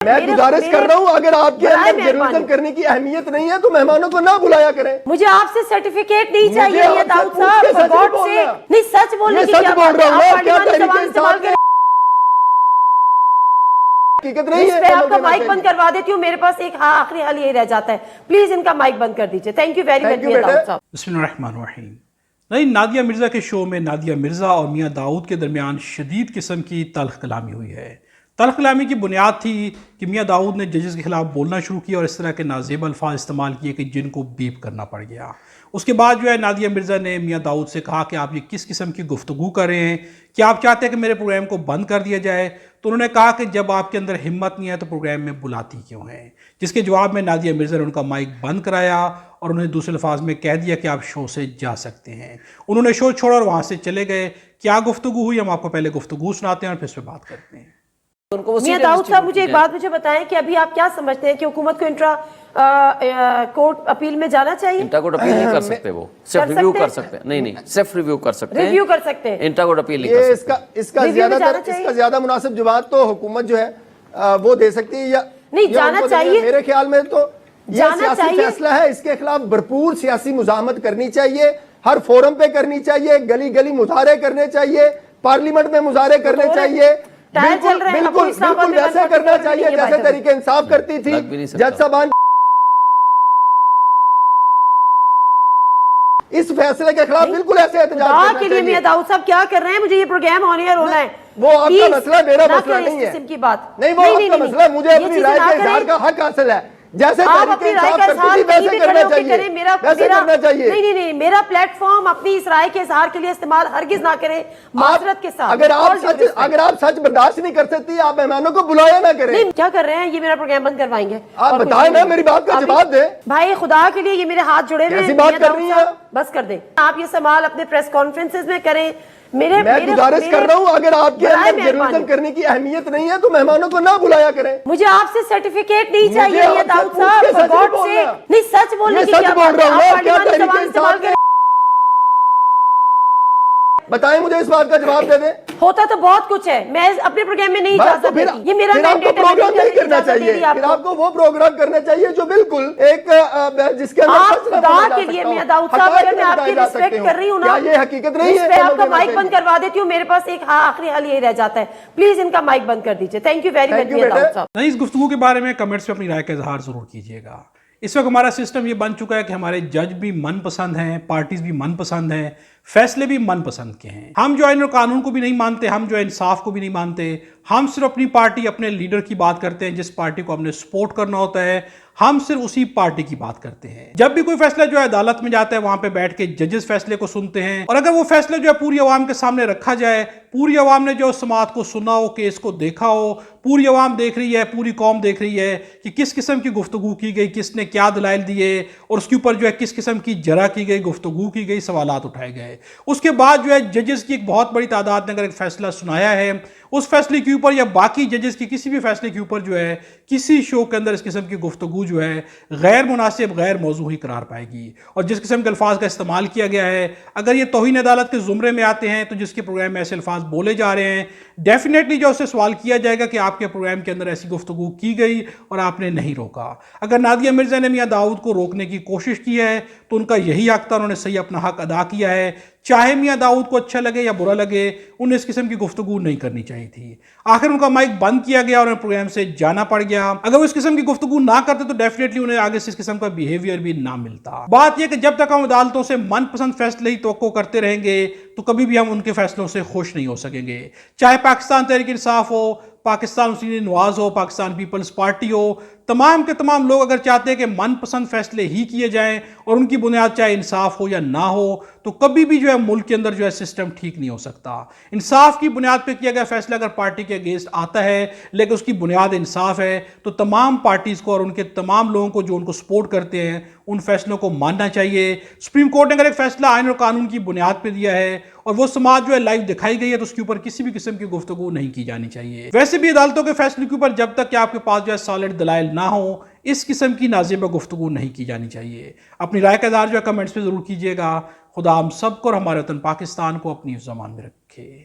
میں گزارش کر رہا ہوں اگر آپ کے اندر جرنلزم کرنے کی اہمیت نہیں ہے تو مہمانوں کو نہ بلایا کریں. مجھے آپ سے سرٹیفکیٹ نہیں چاہیے یہ داؤد صاحب, for God's sake. نہیں سچ بولنے کی کیا بات ہے, آپ پارلیمانی زبان استعمال کریں. حقیقت نہیں ہے. میں آپ کا مائک بند کروا دیتی ہوں, میرے پاس ایک آخری حل یہی رہ جاتا ہے, پلیز ان کا مائک بند کر دیجئے. تھینک یو ویری مچ میاں داؤد صاحب. بسم اللہ الرحمن الرحیم. نہیں, نادیہ مرزا کے شو میں نادیہ مرزا اور میاں داؤد کے درمیان شدید قسم کی تلخ کلامی ہوئی ہے. تلخ کلامی کی بنیاد تھی کہ میاں داؤد نے ججز کے خلاف بولنا شروع کیا اور اس طرح کے نازیب الفاظ استعمال کیے کہ جن کو بیپ کرنا پڑ گیا. اس کے بعد جو ہے نادیہ مرزا نے میاں داؤد سے کہا کہ آپ یہ کس قسم کی گفتگو کر رہے ہیں, کیا آپ چاہتے ہیں کہ میرے پروگرام کو بند کر دیا جائے؟ تو انہوں نے کہا کہ جب آپ کے اندر ہمت نہیں ہے تو پروگرام میں بلاتی کیوں ہیں؟ جس کے جواب میں نادیہ مرزا نے ان کا مائک بند کرایا اور انہیں دوسرے الفاظ میں کہہ دیا کہ آپ شو سے جا سکتے ہیں. انہوں نے شو چھوڑا اور وہاں سے چلے گئے. کیا گفتگو ہوئی ہم آپ کو پہلے گفتگو سناتے ہیں اور پھر اس پہ بات کرتے ہیں. میاں داؤد صاحب مجھے ایک بات بتائیں کہ ابھی آپ کیا سمجھتے ہیں کہ حکومت کو انٹرا کورٹ اپیل میں جانا چاہیے؟ انٹرا کورٹ اپیل نہیں کر سکتے, وہ صرف ریویو کر سکتے ہیں. نہیں صرف ریویو کر سکتے ہیں, ریویو کر سکتے ہیں, انٹرا کورٹ اپیل نہیں کر سکتے. اس کا زیادہ مناسب جواب تو حکومت جو ہے وہ دے سکتی ہے یا نہیں جانا چاہیے. میرے خیال میں تو یہ سیاسی فیصلہ ہے, اس کے خلاف بھرپور سیاسی مزاحمت کرنی چاہیے, ہر فورم پہ کرنی چاہیے, گلی گلی مظاہرے کرنے چاہیے, پارلیمنٹ میں مظاہرے کرنے چاہیے, بالکل ویسے کرنا چاہیے جیسے تحریک انصاف کرتی تھی. جج صاحبان اس فیصلے کے خلاف بالکل ایسے احتجاج کرنا چاہیے. کے لیے میاں داؤد صاحب کیا کر رہے ہیں؟ مجھے یہ پروگرام آن ایئر ہونا ہے. وہ آپ کا مسئلہ ہے, میرا مسئلہ نہیں ہے. نہیں, وہ آپ کا مسئلہ ہے, مجھے اپنی رائے کے اظہار کا حق حاصل ہے. جیسے تحریک انصاف کرتی تھی ویسے کرنا چاہیے, ویسے کرنا چاہیے. نہیں, میرا پلیٹ فارم اپنی اس رائے کے اظہار کے لیے استعمال ہرگز نہ کریں معذرت کے ساتھ. اگر آپ سچ برداشت نہیں کر سکتی آپ مہمانوں کو بلایا نہ کریں. نہیں, کیا کر رہے ہیں؟ یہ میرا پروگرام بند کروائیں گے. آپ بتائیں نا, میری بات کا جواب دیں. بھائی خدا کے لیے یہ میرے ہاتھ جڑے ہوئے ہیں, بات کر رہی ہیں, بس کر دیں. آپ یہ سوال اپنے پریس کانفرنسز میں کریں. میں گزارش کر رہا ہوں اگر آپ کے اندر جرنلزم کرنے کی اہمیت نہیں ہے تو مہمانوں کو نہ بلایا کریں. مجھے آپ سے سرٹیفکیٹ نہیں چاہیے یہ داؤد صاحب, for God's sake. نہیں سچ بولنے کی کیا بات ہے, آپ پارلیمانی زبان استعمال کریں. بتائیں مجھے اس بات کا جواب دے دیں. ہوتا تو بہت کچھ ہے, میں اپنے پروگرام میں نہیں جا سکتی. یہ میرا مینڈیٹ ہے, پروگرام نہیں کرنا چاہیے. پھر آپ کو وہ پروگرام کرنا چاہیے جو بالکل ایک جس کے اندر آپ خدا کے لیے میاں داؤد صاحب اگر میں آپ کی رسپیکٹ کر رہی ہوں نا, یہ حقیقت نہیں ہے. میں آپ کا مائک بند کروا دیتی ہوں, میرے پاس ایک آخری حل یہی رہ جاتا ہے, پلیز ان کا مائک بند کر دیجئے. تھینک یو ویری مچ میاں داؤد صاحب. نہیں, اس گفتگو کے بارے میں کمنٹس پہ اپنی رائے کا اظہار ضرور کیجیے گا. اس وقت ہمارا سسٹم یہ بن چکا ہے کہ ہمارے جج بھی من پسند ہیں, پارٹیز بھی من پسند ہیں, فیصلے بھی من پسند کے ہیں. ہم جو آئین اور قانون کو بھی نہیں مانتے, ہم جو انصاف کو بھی نہیں مانتے. ہم صرف اپنی پارٹی, اپنے لیڈر کی بات کرتے ہیں, جس پارٹی کو ہم نے سپورٹ کرنا ہوتا ہے ہم صرف اسی پارٹی کی بات کرتے ہیں. جب بھی کوئی فیصلہ جو ہے عدالت میں جاتا ہے وہاں پہ بیٹھ کے ججز فیصلے کو سنتے ہیں, اور اگر وہ فیصلہ جو ہے پوری عوام کے سامنے رکھا جائے, پوری عوام نے جو سماعت کو سنا ہو, کیس کو دیکھا ہو, پوری عوام دیکھ رہی ہے, پوری قوم دیکھ رہی ہے کہ کس قسم کی گفتگو کی گئی, کس نے کیا دلائل دیے, اور اس کے اوپر جو ہے کس قسم کی جرح کی گئی, گفتگو کی گئی, سوالات اٹھائے گئے. اس کے بعد جو ہے ججز کی ایک بہت بڑی تعداد نے اگر ایک فیصلہ سنایا ہے, اس فیصلے کے اوپر یا باقی ججز کی کسی بھی فیصلے کے اوپر جو ہے کسی شو کے اندر اس قسم کی گفتگو جو ہے غیر مناسب, غیر موضوعی قرار پائے گی. اور جس قسم کے الفاظ کا استعمال کیا گیا ہے, اگر یہ توہین عدالت کے زمرے میں آتے ہیں تو جس کے پروگرام میں ایسے الفاظ بولے جا رہے ہیں, ڈیفینیٹلی جو اس سے سوال کیا جائے گا کہ آپ کے پروگرام کے اندر ایسی گفتگو کی گئی اور آپ نے نہیں روکا. اگر نادیہ مرزا نے میاں داؤد کو روکنے کی کوشش کی ہے تو ان کا یہی حق تھا, انہوں نے صحیح اپنا حق ادا کیا ہے. چاہے میاں داؤد کو اچھا لگے یا برا لگے, انہیں اس قسم کی گفتگو نہیں کرنی چاہیے تھی. آخر ان کا مائک بند کیا گیا اور انہیں پروگرام سے جانا پڑ گیا. اگر وہ اس قسم کی گفتگو نہ کرتے تو ڈیفینیٹلی انہیں آگے سے اس قسم کا بیہیویئر بھی نہ ملتا. بات یہ کہ جب تک ہم عدالتوں سے من پسند فیصلے ہی توقع کرتے رہیں گے تو کبھی بھی ہم ان کے فیصلوں سے خوش نہیں ہو سکیں گے. چاہے پاکستان تحریک انصاف ہو, پاکستان مسلم نواز ہو, پاکستان پیپلز پارٹی ہو, تمام کے تمام لوگ اگر چاہتے ہیں کہ من پسند فیصلے ہی کیے جائیں اور ان کی بنیاد چاہے انصاف ہو یا نہ ہو, تو کبھی بھی جو ہے ملک کے اندر جو ہے سسٹم ٹھیک نہیں ہو سکتا. انصاف کی بنیاد پہ کیا گیا فیصلہ اگر پارٹی کے اگینسٹ آتا ہے لیکن اس کی بنیاد انصاف ہے تو تمام پارٹیز کو اور ان کے تمام لوگوں کو جو ان کو سپورٹ کرتے ہیں ان فیصلوں کو ماننا چاہیے. سپریم کورٹ نے اگر ایک فیصلہ آئین اور قانون کی بنیاد پہ دیا ہے اور وہ سماعت جو ہے لائیو دکھائی گئی ہے تو اس کے اوپر کسی بھی قسم کی گفتگو نہیں کی جانی چاہیے. ویسے بھی عدالتوں کے فیصلے کے اوپر جب تک کہ آپ کے پاس جو ہے سالڈ دلائل نہ ہو اس قسم کی نازیبہ گفتگو نہیں کی جانی چاہیے. اپنی رائے کا اظہار جو ہے کمنٹس پہ ضرور کیجیے گا. خدا ہم سب کو اور ہمارے وطن پاکستان کو اپنی زبان میں رکھے.